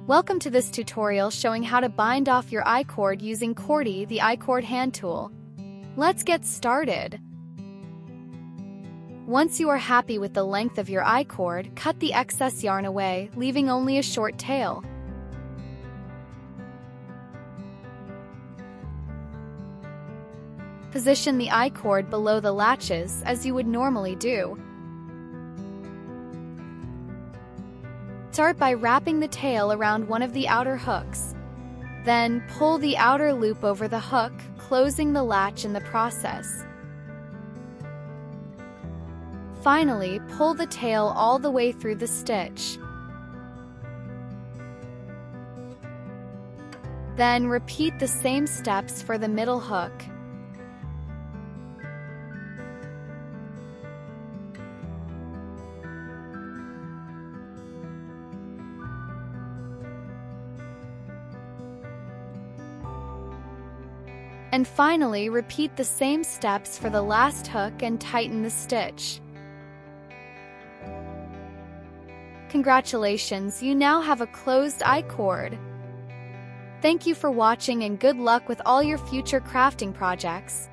Welcome to this tutorial showing how to bind off your I-cord using Cordie, the I-cord hand tool. Let's get started. Once you are happy with the length of your I-cord, cut the excess yarn away, leaving only a short tail. Position the I-cord below the latches as you would normally do. Start by wrapping the tail around one of the outer hooks. Then pull the outer loop over the hook, closing the latch in the process. Finally, pull the tail all the way through the stitch. Then repeat the same steps for the middle hook. And finally, repeat the same steps for the last hook and tighten the stitch. Congratulations, you now have a closed I-cord. Thank you for watching and good luck with all your future crafting projects.